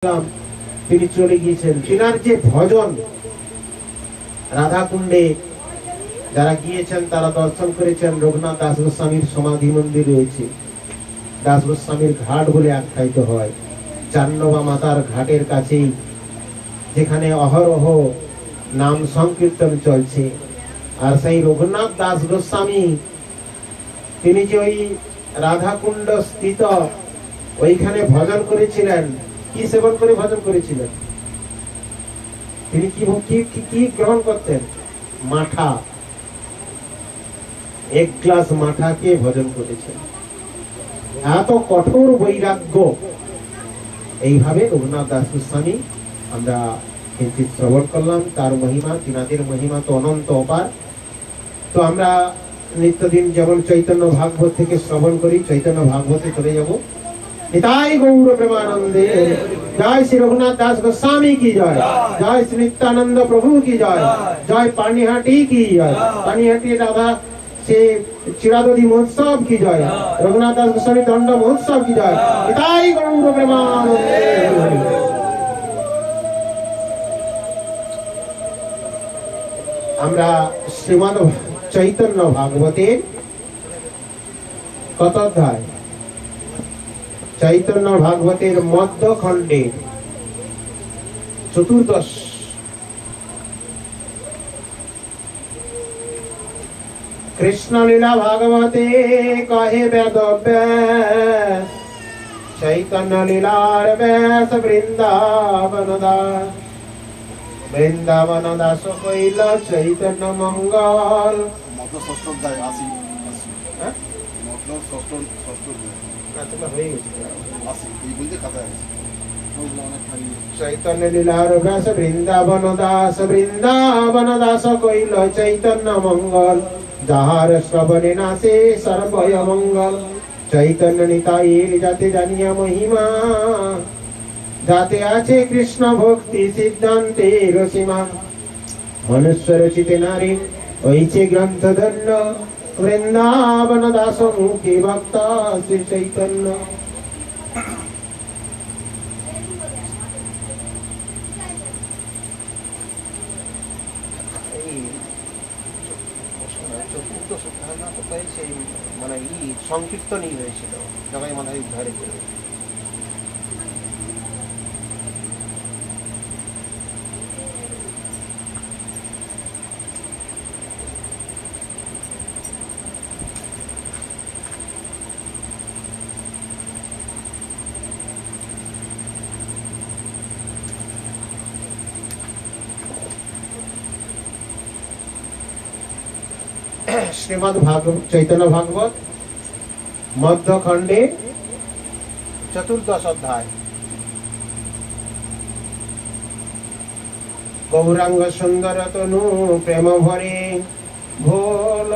তিনি চলে গিয়েছেন। তিনার যে ভজন রাধাকুণ্ডে যারা গিয়েছেন তারা দর্শন করেছেন। রঘুনাথ দাস গোস্বামীর সমাধি মন্দির রয়েছে, দাস গোস্বামীর ঘাট বলে আখ্যায়িত হয়। চান্নবা মাতার ঘাটের কাছেই, যেখানে অহরহ নাম সংকীর্তন চলছে। আর সেই রঘুনাথ দাস গোস্বামী তিনি যে ওই রাধাকুণ্ড স্থিত ওইখানে ভজন করেছিলেন। কি সেবন করে ভজন করেছিলেন? তিনি কি গ্রহণ করতেন? মাঠা, এক গ্লাস মাঠাকে ভজন করেছেন। এত কঠোর বৈরাগ্য। এইভাবে রঘুনাথ দাস গোস্বামী আমরা কিঞ্চিত শ্রবণ করলাম। তার মহিমা, তিনাদের মহিমা তো অনন্ত অপার। তো আমরা নিত্যদিন যেমন চৈতন্য ভাগবত থেকে শ্রবণ করি, চৈতন্য ভাগবতে চলে যাব। নিতাই গৌর প্রেমানন্দে। জয় শ্রী রঘুনাথ দাস গোস্বামী কি জয়, জয় শ্রী নিত্যানন্দ প্রভু কি জয়, জয় পানিহাটি কি জয়, পানিহাটি রাধা সে চিরাদী মহোৎসব কি জয়, রঘুনাথ দাস গোস্বামী দণ্ড মহোৎসব কি জয়। নিতাই গৌর প্রেমানন্দে। আমরা শ্রীমদ চৈতন্য ভাগবতের কত অধ্যায়? চৈতন্য ভাগবতের মধ্যখণ্ডে চতুর্দশ কৃষ্ণ লীলা ভাগবতে কহে বেদব্যাস, চৈতন্য লীলার ব্যাস বৃন্দাবন দাস। বৃন্দাবন দাস কইল চৈতন্য মঙ্গল। ষষ্ঠ অধ্যায় ৮০। ষষ্ঠ চৈতন্য লীলার ব্যাস বৃন্দাবন দাস। বৃন্দাবন দাস কইল চৈতন্য মঙ্গল, যাহার শ্রবণে নাসে সর্বয় মঙ্গল। চৈতন্য নিতাইয়ের যাতে জানিয়া মহিমা, যাতে আছে কৃষ্ণ ভক্তি সিদ্ধান্তের সীমা। মনুষ্য রচিতে নারী হইছে গ্রন্থ ধন্য, বৃন্দাবন দাস মুখে ভক্তা শ্রী চৈতন্য। মানে সংকীর্তনই হয়েছিল জগাই মাথায় উদ্ধারে করে। শ্রীমদ চৈতন্য ভাগবত মধ্যখণ্ডে চতুর্দশ অধ্যায়। গৌরাঙ্গ সুন্দর তনু প্রেম ভরে, ভোল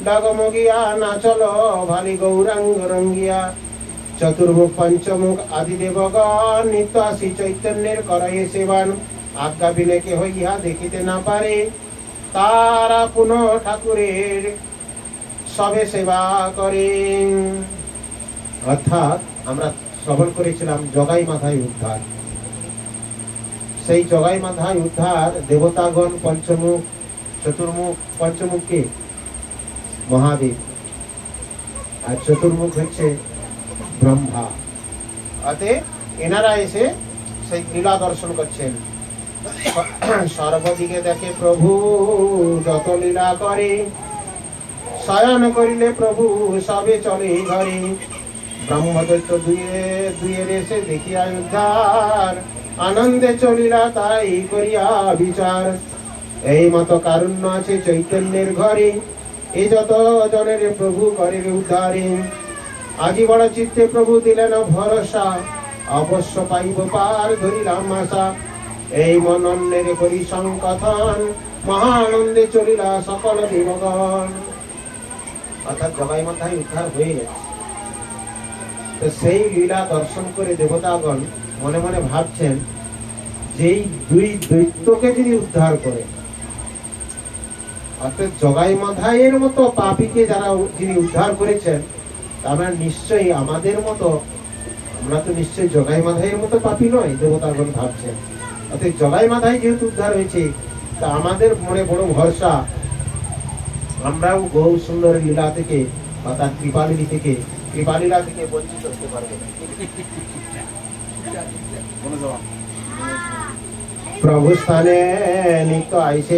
ডাগমগিয়া নাচল ভালি গৌরাঙ্গ রঙ্গিয়া। চতুর্মুখ পঞ্চমুখ আদি দেবগণ নিত্য আসি চৈতন্যের করায় সেবান। আজ্ঞা বিনে কে হইয়া দেখিতে না পারে, তারা পুনঃ ঠাকুরের সবে সেবা করেন। অর্থাৎ আমরা শ্রবণ করেছিলাম জগাই মাথায় উদ্ধার। সেই জগাই মাথায় উদ্ধার দেবতাগণ পঞ্চমুখ, চতুর্মুখ। পঞ্চমুখকে মহাদেব আর চতুর্মুখ হচ্ছে ব্রহ্মা। অতএব এনারা এসে সেই লীলা দর্শন করছেন। সর্বদিকে দেখে প্রভু যত লীলা করে, শয়ন করিলে প্রভু সবে চলে ঘরে। ব্রহ্মদৈত্য দুয়ের এসে দেখিয়া উদ্ধার, আনন্দে চলিলা তাই করিয়া বিচার। এই মতো কারুণ্য আছে চৈতন্যের ঘরে, এই যত জনের প্রভু করে উদ্ধারে। আজি বড় চিত্তে প্রভু দিলেন ভরসা, অবশ্য পাইব পার ধরিলাম আশা। এই মনন্যের করি সংকথন, মহানন্দে চলিলা সকল দেবগণ। অর্থাৎ জগাই মাথায় উদ্ধার হয়ে গেছে। তো সেই লীলা দর্শন করে দেবতাগণ মনে মনে ভাবছেন, যেই দুই দৈত্যকে যদি উদ্ধার করে, অর্থাৎ জগাই মাথায়ের মতো পাপীকে যারা যিনি উদ্ধার করেছেন, তারা নিশ্চয়ই আমাদের মতো আমরা তো নিশ্চয়ই জগাই মাধাইয়ের মতো পাপী নয়, দেবতাগণ ভাবছেন। অতএব জগাই মাধাই যেহেতু উদ্ধার হয়েছে, তা আমাদের মনে বড় ভরসা, আমরাও গৌ সুন্দর লীলা থেকে বা তার কৃপালীলা থেকে বঞ্চিত হতে পারবো না। বলে যাওয়া প্রভু স্থানে নিত্য আইসে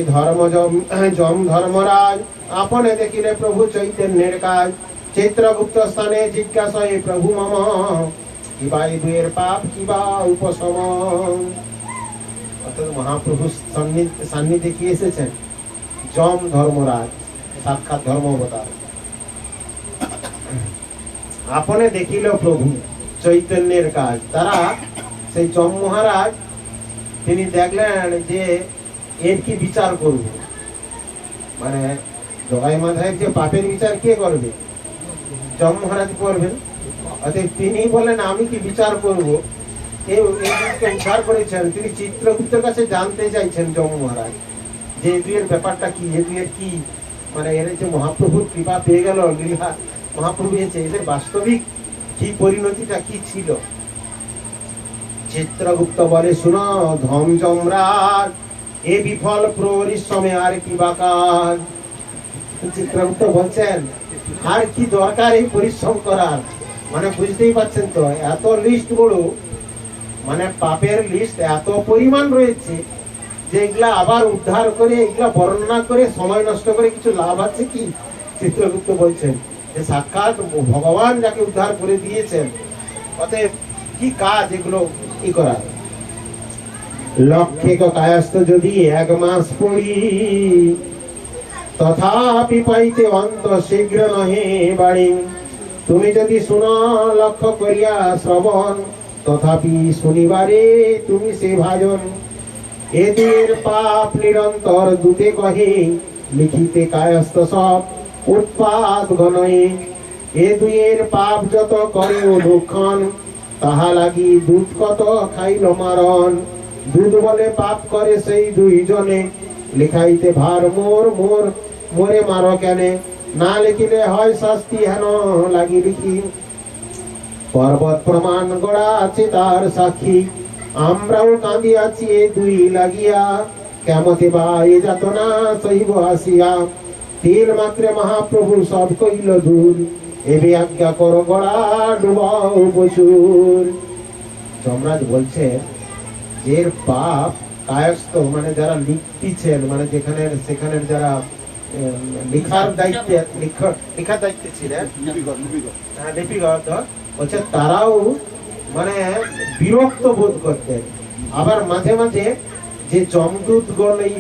জম ধর্মরাজ, আপনে দেখিলে প্রভু চৈতন্যের কাজ। চিত্রগুপ্ত স্থানে জিজ্ঞাসা প্রভু মম, কিবা এই দুয়ের পাপ কিবা উপশম। অর্থাৎ মহাপ্রভু সান্নিধ্যে কি এসেছেন? যম ধর্মরাজ, সাক্ষাৎ ধর্ম অবতার। আপনে দেখিল প্রভু চৈতন্যের কাজ। তারা সেই যম মহারাজ তিনি দেখলেন যে এর কি বিচার করব, মানে জগাই মাধায়ের যে পাপের বিচার কে করবে? যম মহারাজ করবেন। অতএব তিনি বলেন আমি কি বিচার করব? এই উদ্ধার করেছেন তিনি চিত্রগুপ্তের কাছে জানতে চাইছেন যম মহারাজ যে এ দুয়ের ব্যাপারটা কি, এ দুয়ের কি, মানে এর যে মহাপ্রভুর কৃপা পেয়ে গেল, লীলা মহাপ্রভু হয়েছে, এদের বাস্তবিক কি পরিণতিটা কি ছিল। চিত্রগুপ্ত বলে শুনো ধম যমরাজ, এ বিফল পরিশ্রমে আর কি বা কাজ। চিত্রগুপ্ত বলছেন আর কি দরকার এই পরিশ্রম করার, মানে বুঝতেই পারছেন তো এত লিস্ট বড়, মানে পাপের লিস্ট এত পরিমাণ রয়েছে যে এগুলা আবার উদ্ধার করে এগুলা বর্ণনা করে সময় নষ্ট করে কিছু লাভ আছে কি? চিত্রগুপ্ত বলছেন যে সাক্ষাৎ ভগবান যাকে উদ্ধার করে দিয়েছেন, অতএব কি কাজ এগুলো কি করা। লক্ষ্যে কায়স্থ যদি 1 মাস পড়ি, তথাপি পাইতে অন্ত শীঘ্র নহে বাড়ি। তুমি যদি শুনো লক্ষ্য করিয়া শ্রবণ, তথাপি শুনিবারে তুমি সে ভাজন। এ দুয়ের পাপ নিরন্তর দুতে কহে, লিখিতে কায়স্থ সব উৎপাত ঘনয়ে। এ দুয়ের পাপ যত করে অনুক্ষণ, তাহা লাগি দুধ কত খাইল মারণ। দুধ বলে পাপ করে সেই দুইজনে, লিখাইতে ভার মোর মোর মোরে মারো কেনে। না লিখিলে হয় শাস্তি হেন লাগি লিখি। পর্বত প্রমাণ গড়া আছে তার সাক্ষী, আমরাও কাঁদিয়াছি এ দুই লাগিয়া। কেমতে বা এ যাতনা সহিব আসিয়া, তিল মাত্রে মহাপ্রভু সব কইল দূর। এবে আজ্ঞা করো গড়া ডুবাও প্রচুর। যমরাজ বলছে এর পাপ কায়স্থ, মানে যারা লিখতেছেন, মানে যেখানে সেখানের যারা লিখার দায়িত্বে ছিলেন, লিপিগত বলছে তারাও মানে বিরক্ত বোধ করতেন। আবার মাঝে মাঝে যে যমদূতগণ এই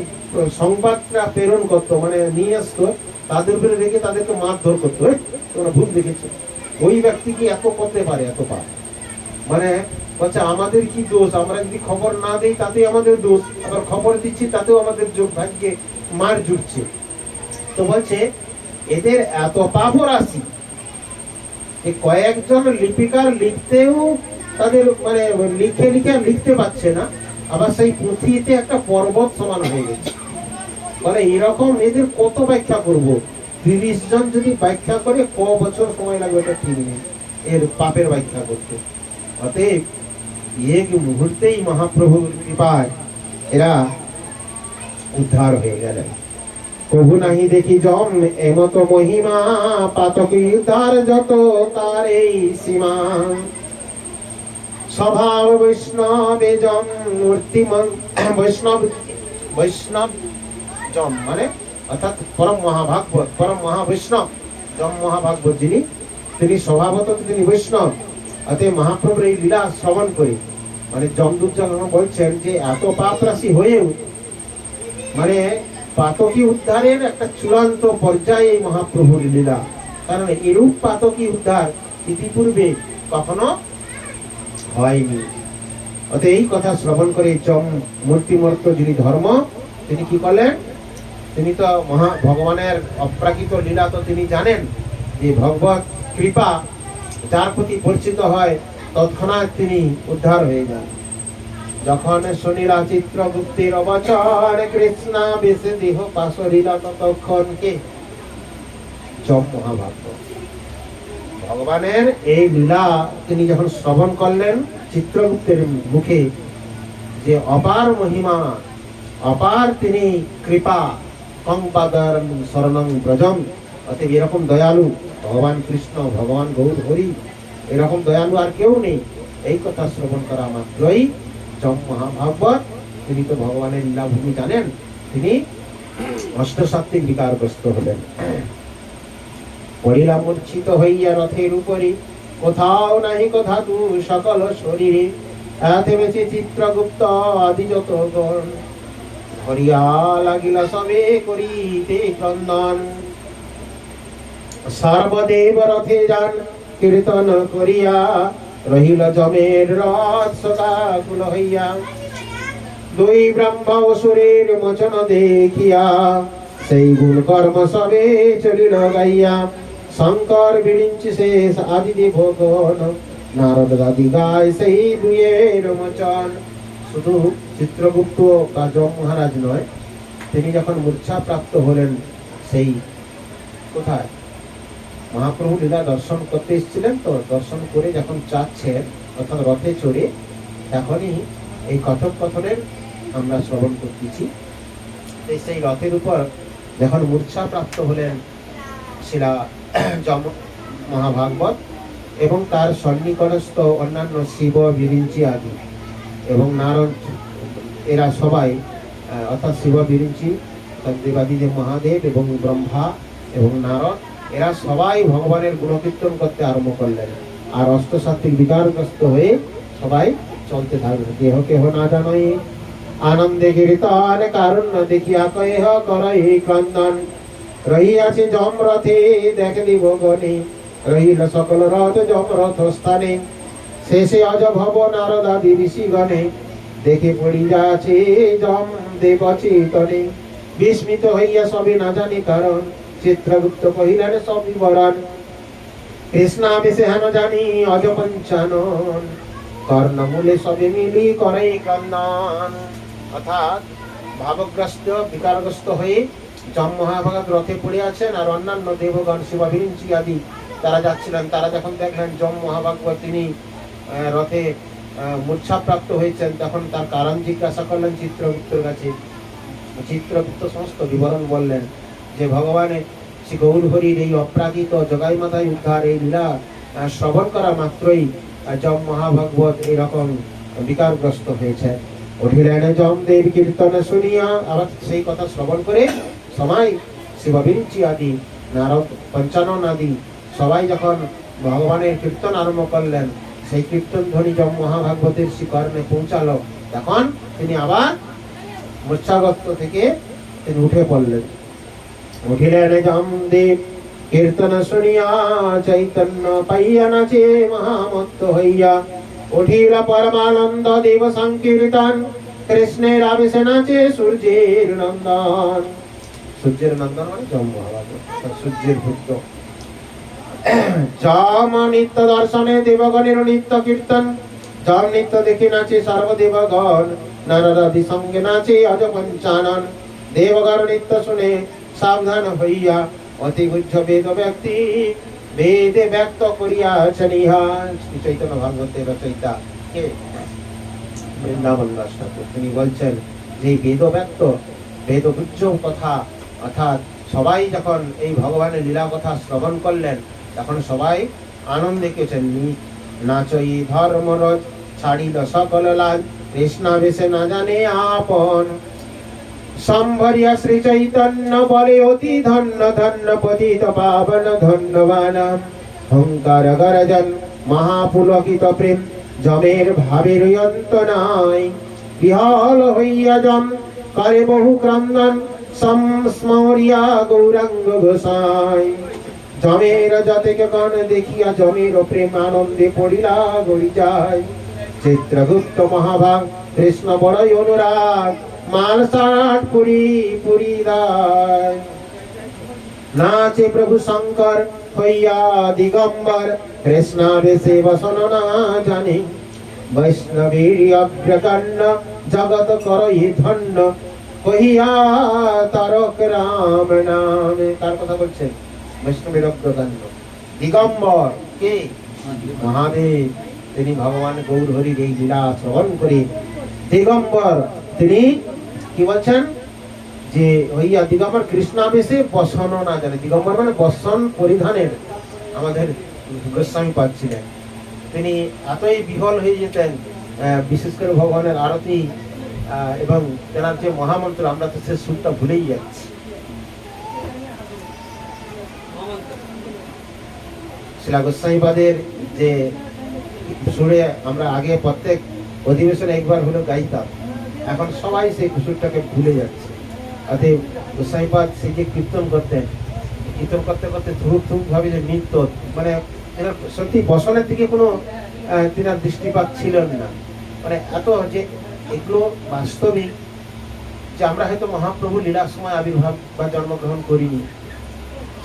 সংবাদটা প্রেরণ করতো, মানে নিয়ে আসতো, তাদের উপরে রেখে তাদেরকে মারধর করতো। তোমরা ভুল দেখেছো, ওই ব্যক্তি কি এত করতে পারে, এত পাপ? মানে বলছে আমাদের কি দোষ, আমরা যদি খবর না দেই তাতে আমাদের দোষ, আবার খবর দিচ্ছি তাতেও আমাদের ভাগ্যে মার জুটছে। তো বলছে এদের এত পাপও রাশি, কয়েকজন লিপিকার লিখতেও তাদের মানে লিখে লিখে লিখতে পারছে না, আবার সেই পুঁথিতে একটা পর্বত সমান হয়ে গেছে। মানে এরকম এদের কত ব্যাখ্যা করব? 30 জন যদি ব্যাখ্যা করে ক বছর সময় লাগবে এটা ঠিক নেই এর পাপের ব্যাখ্যা করতে। অতএব এক মুহূর্তেই মহাপ্রভুর কৃপায় এরা উদ্ধার হয়ে গেলেন। কবু নাহি দেখি জম এমত মহিমা, পাতকি উদ্ধার যত তার এই সীমা। স্বভাব বৈষ্ণবে জম মূর্তিমান, বৈষ্ণব জম মানে অর্থাৎ পরম মহাভাগবত, পরম মহাবৈষ্ণব জম মহাভাগবত যিনি, তিনি স্বভাবত তিনি বৈষ্ণব। অতএব মহাপ্রভুর এই লীলা শ্রবণ করে মানে যমদূত যখন বলছেন যে এত পাপ রাশি হয়েও মানে পাতকী উদ্ধারের একটা চূড়ান্ত পর্যায়ে এই মহাপ্রভুর লীলা, কারণ এরূপ পাতকী উদ্ধার ইতিপূর্বে কখনো হয়নি। অতএব এই কথা শ্রবণ করে যম মূর্তিমূর্ত যিনি ধর্ম, তিনি কি করলেন? তিনি তো ভগবানের অপ্রাকৃত লীলা তো তিনি জানেন, যে ভগবত কৃপা যার প্রতি পরিচিত হয় তৎক্ষণাৎ তিনি উদ্ধার হয়ে যান। যখন শুনিলা চিত্রগুপ্তের অবচর, কৃষ্ণা বেশে দেহ পাশরিলা ততক্ষণ কে? যম মহাভাগ্য। ভগবানের এই লীলা তিনি যখন শ্রবণ করলেন চিত্রগুপ্তের মুখে, যে অপার মহিমা, অপার তিনি কৃপা, কংপাদর শরণং ব্রজম, অতএব এরকম দয়ালু ভগবান কৃষ্ণ, ভগবান গৌর হরি, এরকম দয়ালু আর কেউ নেই। এই কথা শ্রবণ করা মাত্রই যম মহাভাগবত, তিনি তো ভগবানের লীলাভূমি জানেন, তিনি অষ্টসাত্ত্বিক বিকারগ্রস্ত হলেন। পড়িলা মূর্ছিত হইয়া রথের উপরে, কোথাও নাহি কথা তু সকল শরীরে, থেমেছে চিত্রগুপ্ত আদি যত গণ, ধরিয়া লাগিলা সবে করিতে ক্রন্দন। সর্বদেব রথে যান কীর্তন করিয়া, রহিল যমের রথ শোকাকুল হইয়া, দুই ব্রহ্ম অসুরের মোচন দেখিয়া, সেই গুণ কর্ম সবে চলিল গাইয়া, শঙ্কর বিরিঞ্চি শেষ আদিদেব গণ, নারদ দাদি গায় সেই দুয়ের মোচন। শুধু চিত্রগুপ্ত বা যম মহারাজ নয়, তিনি যখন মূর্ছা প্রাপ্ত হলেন, সেই কোথায় মহাপ্রভু লীলা দর্শন করতে এসেছিলেন, তো দর্শন করে যখন যাচ্ছেন অর্থাৎ রথে চড়ে, এখনই এই কথোপকথনের আমরা শ্রবণ করতেছি। সেই রথের উপর যখন মূর্ছা প্রাপ্ত হলেন শিলা যম মহাভাগবত এবং তার সন্নিকটস্থ অন্যান্য শিব, বিরিঞ্চি আদি এবং নারদ, এরা সবাই অর্থাৎ শিব, বিরিঞ্চি, দেবাদিদেব মহাদেব এবং ব্রহ্মা এবং নারদ, এরা সবাই ভগবানের গুণকীর্তন করতে আরম্ভ করলেন। আর অষ্টসাত্ত্বিক বিকারগ্রস্ত হয়ে সবাই চলতে থাকলেন। কেহ কেহ না জানই আনন্দে কীর্তন, কারণ দেখিয়া কেহ করই ক্রন্দন, রহিয়াছে যম রথে দেখলি ভগনি, রহিল সকল রথ যম রথ স্থানে, শেষে অজ ভব নারদাদি ঋষিগণে, দেখে পড়ি যাচ্ছে যম দেব চেতনে, বিস্মিত হইয়া সবে না জানি কারণ, চিত্রগুপ্ত কহিলেন সব বিবরণ, কৃষ্ণাবেশে হেন জানি অজ পঞ্চানন, কর্ণমূলে সবে মিলি করে ক্রন্দন। অর্থাৎ ভাবগ্রস্ত বিকারগ্রস্ত হয়ে যম মহাভাগবত রথে পড়ে আছেন, আর অন্যান্য দেবগণ শিব, বিরিঞ্চি আদি তারা যাচ্ছিলেন। তারা যখন দেখলেন যম মহাভাগবত তিনি রথে মূর্ছাপ্রাপ্ত হয়েছেন, তখন তার কারণ জিজ্ঞাসা করলেন চিত্রগুপ্তের কাছে। চিত্রগুপ্ত সমস্ত বিবরণ বললেন যে ভগবানের শ্রী গৌর হরির এই অপ্রাকৃত জগাই মাতায় উদ্ধার এই লীলা শ্রবণ করা মাত্রই যম মহাভাগবত এরকম বিকারগ্রস্ত হয়েছে। উঠিলেন যম দেব কীর্তন শুনিয়া, আবার সেই কথা শ্রবণ করে সবাই শিব, বিরিঞ্চি আদি, নারদ, পঞ্চানন আদি সবাই যখন ভগবানের কীর্তন আরম্ভ করলেন, সেই কীর্তন ধ্বনি যম মহাভাগবতের শ্রীকর্ণে পৌঁছালো, তখন তিনি আবার মূর্ছাগ্রস্ত থেকে তিনি উঠে পড়লেন। উঠিলেন যম দেব কীর্তন শুনিয়া, চৈতন্য পাইয়া নাচে মহামত্ত হইয়া, উঠিল পরমানন্দ দেব সংকীর্তন, কৃষ্ণের আবেশে নাচে সূর্যের নন্দন। সূর্যের নন্দন মানে যম মহাভাগবত, সূর্যের পুত্র। যম নিত্য দর্শনে দেবগণের নিত্য কীর্তন, যম নিত্য দেখি নাচে সর্বদেবগণ, নারদাদি সঙ্গে নাচে অজ পঞ্চানন, দেবগণ নিত্য শুনে সাবধান হইয়া, অতি গুহ্য বেদ ব্যক্তি বেদে ব্যক্ত করিয়াছেন ইহা। শ্রী চৈতন্য ভাগবতের রচয়িতা কে? বৃন্দাবন দাস ঠাকুর। তিনি বলছেন যে বেদ ব্যক্ত, বেদ গুহ্য কথা, অর্থাৎ সবাই যখন এই ভগবানের লীলা কথা শ্রবণ করলেন, তখন সবাই আনন্দে কেছেন। নাচই ধর্মরজ ছাড়িল সকল লাজ, কৃষ্ণাবেশে না জানে আপন, সম্ভরিয়া শ্রী চৈতন্য বলে অতি ধন্য ধন্য পতিত পাবন ধন্যবান, হংকার গরজন মহাপুলকিত প্রেম, যমের ভাবের অন্ত নাই, বিহল হইয়া যম করে বহু ক্রন্দন, সংস্মরিয়া গৌরাঙ্গ গোসাই, যমের জাতিক গণ দেখিয়া যমের প্রেম আনন্দে পড়িলা গড়ি যায়। চিত্রগুপ্ত মহাভাগ কৃষ্ণ বড়ই অনুরাগ, মালসাট পুরি পুরি দায়, নাচে প্রভু শঙ্কর হইয়া দিগম্বর, কৃষ্ণাবেশে বসন না জানি, বৈষ্ণবীর অগ্রকর্ণ জগৎ করই ধন্য, কহিয়া তারক রাম নামে। তার কথা বলছেন বৈষ্ণবীর অগ্রকর্ণ দিগম্বর কে? মহাদেব। তিনি ভগবান গৌর হরির এই লীলা শ্রবণ করে দিগম্বর তিনি কি বলছেন যে হইয়া দিগম্বর কৃষ্ণাবেশে বসন না জানে। দিগম্বর মানে বসন পরিধানের আমাদের গোস্বামী পাচ্ছিলেন। তিনি এতই বিহল হয়ে যেতেন, বিশেষ করে ভগবানের আরতি এবং তেনার যে মহামন্ত্র, আমরা তো সে সুরটা ভুলেই যাচ্ছি। শিলা গোস্বামীপাদের যে সুরে আমরা আগে প্রত্যেক অধিবেশনে একবার হলো গাইতাম, এখন সবাই সেই সুরটাকে ভুলে যাচ্ছে। অতএব গোস্বামীপাদ সেই যে কীর্তন করতেন, কীর্তন করতে করতে ধুক ধুক ভাবে যে নৃত্য, মানে এনার সত্যি বসনের দিকে কোনো তেনার দৃষ্টিপাত ছিল না। মানে এত যে এগুলো বাস্তবিক যে আমরা হয়তো মহাপ্রভু লীলার সময় আবির্ভাব বা জন্মগ্রহণ করিনি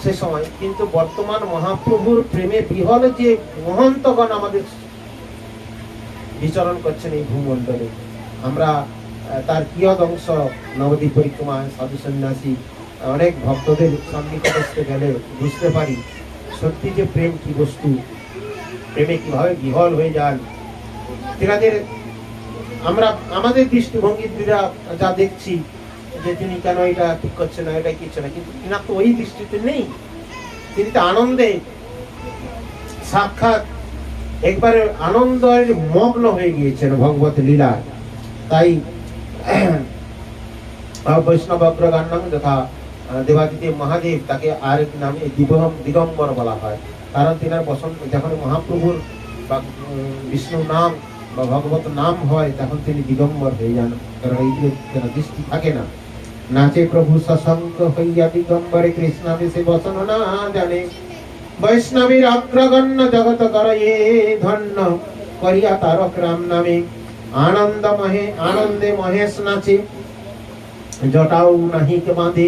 সে সময়, কিন্তু বর্তমান মহাপ্রভুর প্রেমে বিহল যে মহন্তগণ আমাদের বিচরণ করছেন এই ভূমণ্ডলে, আমরা তার কিয়দ অংশ নবদ্বীপ পরিক্রমায় সাধু সন্ন্যাসী অনেক ভক্তদের সন্নিকটস্থে গেলে বুঝতে পারি সত্যি যে প্রেম কি বস্তু, প্রেমে কিভাবে বিহল হয়ে যান তেনাদের। আমরা আমাদের দৃষ্টিভঙ্গি যা দেখছি যে তিনি কেন এটা ঠিক করছে না, এটা কিছু না, কিন্তু তিনার তো ওই দৃষ্টিতে নেই। তিনি তো আনন্দে সাক্ষাৎ একবারে আনন্দের মগ্ন হয়ে গিয়েছেন ভগবত লীলা। তাই বৈষ্ণব অগ্রগণ্যং যথা দেবাদিদেব মহাদেব, তাকে আরেক নামে দিগম্বর বলা হয়। কারণ তিনার বসন্ত যখন মহাপ্রভুর বা বিষ্ণু নাম বা ভগবত নাম হয় তখন তিনি দিগম্বর হয়ে যান, কারণ এই যে দৃষ্টি থাকে না। নাচে প্রভু সশঙ্ক হইয়া দিগম্বরে কৃষ্ণাবেশে বসন না জানে, বৈষ্ণবীর অগ্রগণ্য জগত করয়ে ধন্য করিয়া তারক রাম নামে। আনন্দে মহেশ নাচে, জটাও নাহি কে বাঁধে,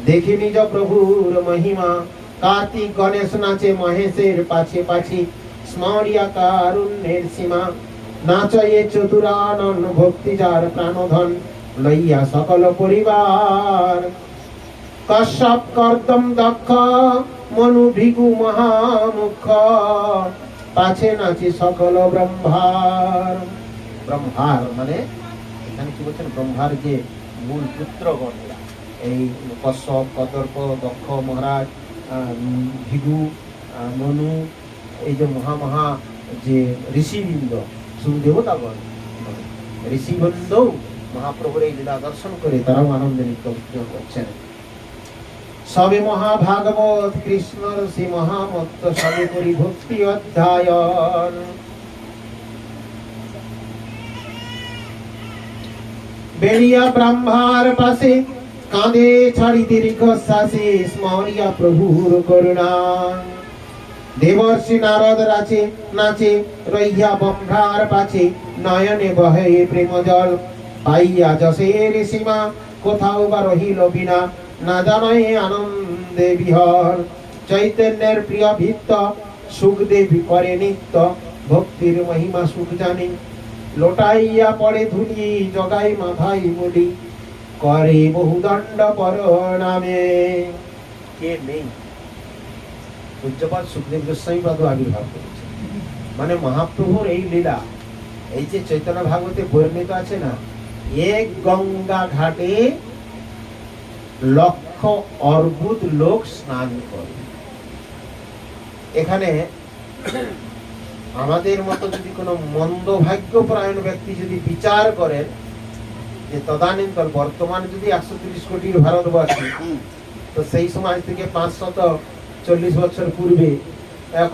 দেখে নিজ প্রভুর মহিমা। কার্তিক গণেশ নাচে মহেশের পাছে পাছে, স্মরিয়া কারুণ্যের সীমা। নাচয়ে চতুরানন ভক্তি যার প্রাণধন, লইয়া সকল পরিবার। কশ্যপ কর্দম দক্ষ মনু ভৃগু মহামুখ, পাছে নাচে সকল ব্রহ্মার। ব্রহ্মার মানে এখানে কি বলছেন, ব্রহ্মার যে মূল পুত্রগণ, এই কশ্যপ, কদর্প, দক্ষ মহারাজ, ভৃগু, মনু, এই যে মহা যে ঋষিবৃন্দ, শুধু দেবতাগণ, ঋষিবৃন্দ মহাপ্রভুর এই লীলা দর্শন করে তারাও আনন্দে নৃত্য করছেন। সবে মহাভাগবত কৃষ্ণ শ্রী মহামত্ত, সবে করি ভক্তি অধ্যায়ন। বেরিয়া ব্রহ্মার পাশে, কাঁধে ছাড়ি দীর্ঘ শ্বাসে, স্মরিয়া প্রভুর করুণা। দেবর্ষি নারদ নাচে রইয়া ব্রহ্মার পাছে, নয়নে বহে প্রেম জল। পাইয়া যশের সীমা, কোথাও বা রহিল বিনা, না জানায় আনন্দে বিহর। চৈতন্যের প্রিয় ভিত্ত, সুখদেব করে নিত্য, ভক্তির মহিমা সুখ জানে। লোটাইয়া পড়ে ধুলি, জগাই মাথায় মুলি, করে বহুদণ্ড পর নামে। কে নেই? পূজ্যপাদ সুখদেব গোস্বামী পাদ আবির্ভাব করেছে। মানে মহাপ্রভুর এই লীলা, এই যে চৈতন্য ভাগবতে বর্ণিত আছে না, এক গঙ্গা ঘাটে লক্ষ অর্বুদ লোক স্নান করে। এখানে আমাদের মতো যদি কোনো মন্দ ভাগ্যপরায়ণ ব্যক্তি যদি বিচার করেন যে তদানীন্তন বর্তমানে যদি 130 কোটির ভারতবাসী, তো সেই সমাজ থেকে 540 বছর পূর্বে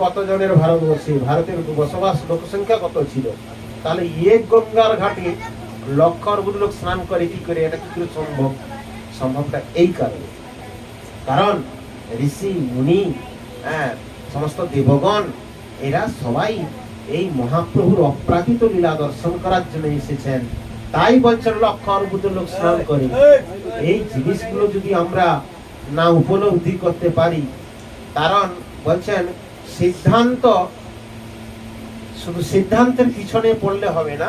কত জনের ভারতবর্ষে ভারতের বসবাস লোকসংখ্যা কত ছিল? তাহলে এক গঙ্গার ঘাটে লক্ষ অর্বুদ লোক স্নান করে কি করে? এটা কি করে সম্ভব? সম্ভবটা এই কারণে, কারণ ঋষি মুনি, সমস্ত দেবগণ, এরা সবাই এই মহাপ্রভুর অপ্রাকৃত লীলা দর্শন করার জন্য এসেছেন। তাই বলছেন লক্ষ অর্বুদ লোক স্নান করে। এই জিনিসগুলো যদি আমরা না উপলব্ধি করতে পারি, কারণ বলছেন সিদ্ধান্ত শুধু সিদ্ধান্তের পিছনে পড়লে হবে না,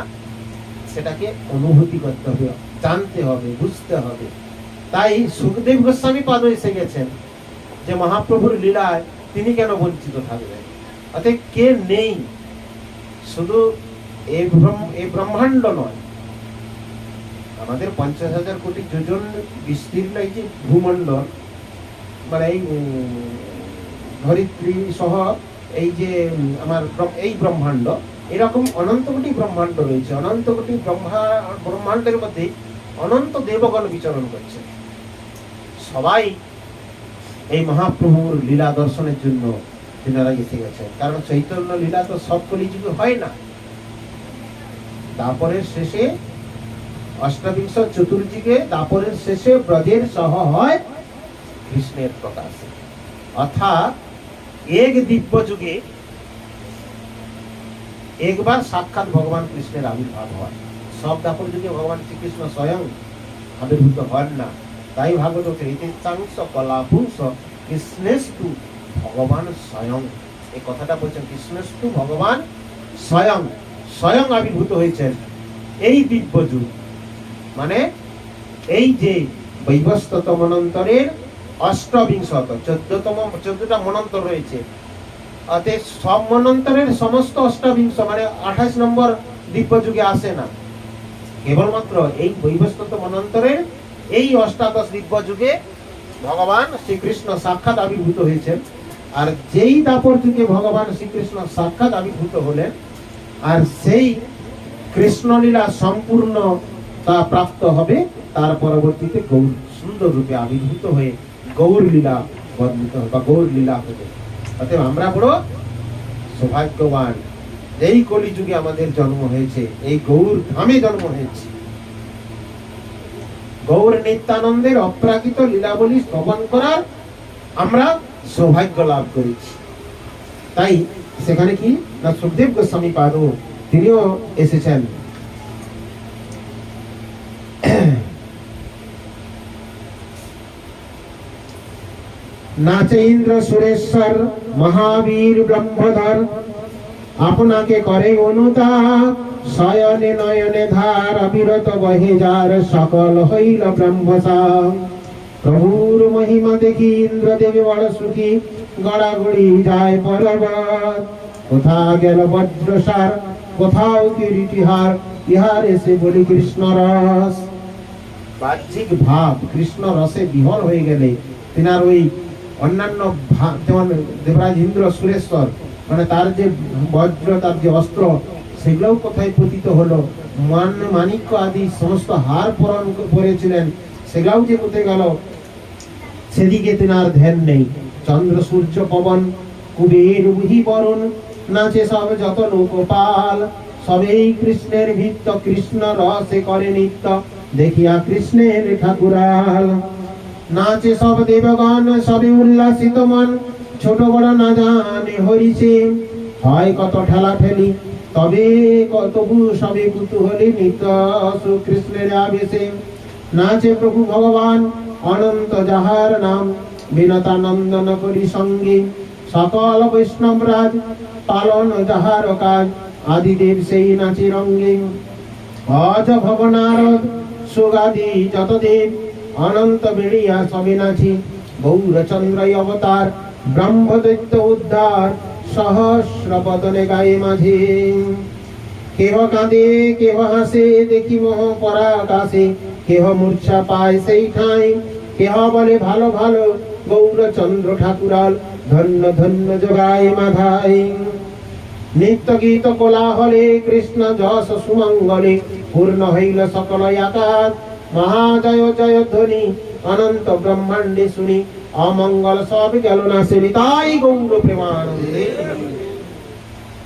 সেটাকে অনুভূতি করতে হবে, জানতে হবে, বুঝতে হবে। তাই সুখদেব গোস্বামী পাদ এসে গেছেন যে মহাপ্রভুর লীলায় তিনি কেন বঞ্চিত থাকবেন। অতএব কে নেই, শুধু এই ব্রহ্মাণ্ড নয়, আমাদের 50,000 কোটি যোজন বিস্তীর্ণ এই যে ভূমণ্ডল, মানে এই ধরিত্রী সহ এই যে আমার এই ব্রহ্মাণ্ড, এরকম অনন্ত কোটি ব্রহ্মাণ্ড রয়েছে। অনন্ত কোটি ব্রহ্মাণ্ডের মধ্যে অনন্ত দেবগণ বিচরণ করছে। সবাই এই মহাপ্রভুর লীলা দর্শনের জন্য তিনারা এসে গেছেন, কারণ চৈতন্য লীলা তো সব কলিযুগে হয় না। তারপরে শেষে অষ্টাবিংশ চতুর্যুগে, তারপরে শেষে ব্রজের সহ হয় কৃষ্ণের প্রকাশ। অর্থাৎ এক দিব্য যুগে একবার সাক্ষাৎ ভগবান কৃষ্ণের আবির্ভাব হয়। সব দাপর যুগে ভগবান শ্রীকৃষ্ণ স্বয়ং আবির্ভূত হন না। তাই ভাগবত চাংস কলাপুংস কৃষ্ণেস্তু ভগবান স্বয়ং, এই কথাটা বলছেন, কৃষ্ণেস্তু ভগবান স্বয়ং, স্বয়ং আবির্ভূত হয়েছেন এই দিব্য যুগ। মানে এই যে বৈবস্বত মনন্তরের অষ্টবিংশত 14টা মনন্তর রয়েছে, অতএব সব মনন্তরের সমস্ত অষ্টবিংশ মানে 28 নম্বর দিব্য যুগে আসে না, কেবলমাত্র এই বৈবস্বত মনন্তরের এই অষ্টাদশ দিব্য যুগে ভগবান শ্রীকৃষ্ণ সাক্ষাৎ আবির্ভূত হয়েছেন। আর যেই দাপর যুগে ভগবান শ্রীকৃষ্ণ সাক্ষাৎ আবির্ভূত হলেন, আর সেই কৃষ্ণলীলা সম্পূর্ণ তা প্রাপ্ত হবে, তার পরবর্তীতে গৌর সুন্দর রূপে আবির্ভূত হয়ে গৌর লীলা বর্ণিত হবে বা গৌর লীলা হবে। অতএব আমরা বড় সৌভাগ্যবান, এই কলিযুগে আমাদের জন্ম হয়েছে, এই গৌর ধামে জন্ম হয়েছে। গৌর নিত্যানন্দের অপ্রাকৃত লীলাবলী শ্রবণ করার আমরা সৌভাগ্য লাভ করেছি। তাই সেখানে কি না, সুখদেব গোস্বামী পাদ তিনিও এসেছেন। নাচে ইন্দ্র সুরেশ্বর মহাবীর ব্রহ্মধর, আপনাকে করে অনুতাপ শয়নে নয়নে ধার, অবিরত বহে যার সকল হইল ব্রহ্মসার। প্রভুর মহিমা দেখি ইন্দ্রদেবী বড় সুখী, গড়াগড়ি যায় পর্বত। কোথা গেল বজ্রসার, কোথাও কিরিটিহার, ইহার এসে বলি কৃষ্ণ রস। বাহ্যিক ভাব কৃষ্ণ রসে বিহর হয়ে গেলে তিনার ওই অন্যান্য যেমন দেবরাজ ইন্দ্র সুরেশ্বর, মানে তার যে বজ্র, তার যে অস্ত্র, সেগুলোও কোথায় পতিত হলো, মাণিক্য আদি সমস্ত হার পরেছিলেন, সেগুলাও যে কোথায় গেল, সেদিকে তিনার ধ্যান নেই। চন্দ্র সূর্য পবন কুবের বুহি বরণ, নাচে সব যত লোকপাল, সবেই কৃষ্ণের ভিত্ত, কৃষ্ণ রসে করে নিত্য, দেখিয়া কৃষ্ণের ঠাকুরাল। নাচে সব দেবগণ সবে উল্লাসিত মন, ছোট বড় না জানে হরিছে, হয় কত ঠেলা ঠেলি, তবে তবু সবে কুতূহলী নিত্য শ্রীকৃষ্ণের আবেশে। নাচে প্রভু ভগবান অনন্ত যাহার নাম, বিনতা নন্দন করি সঙ্গে, সকল বৈষ্ণবরাজ পালন যাহার কাজ, আদিদেব সেই নাচে রঙ্গে। অজ ভবনারদ সুগাদি যত দেব, অনন্ত বেড়িয়া সবে নাচি, গৌরচন্দ্র অবতার ব্রহ্মদৈত্য উদ্ধার, সহস্র বদনে গায়ে মাঝে। কেহ কাঁদে কেহ হাসে, দেখি মোহ পরাকাশে, কেহ মূর্ছা পায় সেই ঠাঁই, কেহ বলে ভালো ভালো গৌরচন্দ্র ঠাকুরাল, ধন্য ধন্য যোগায় মাধাই। নিত্য গীত কোলাহলে কৃষ্ণ যশ সুমঙ্গলে, পূর্ণ হইল সকল আকাশ, মহাজয় জয় ধ্বনি অনন্ত ব্রহ্মাণ্ডে শুনি, অমঙ্গল সব গেল না সে, তাই গৌর প্রেমানন্দে।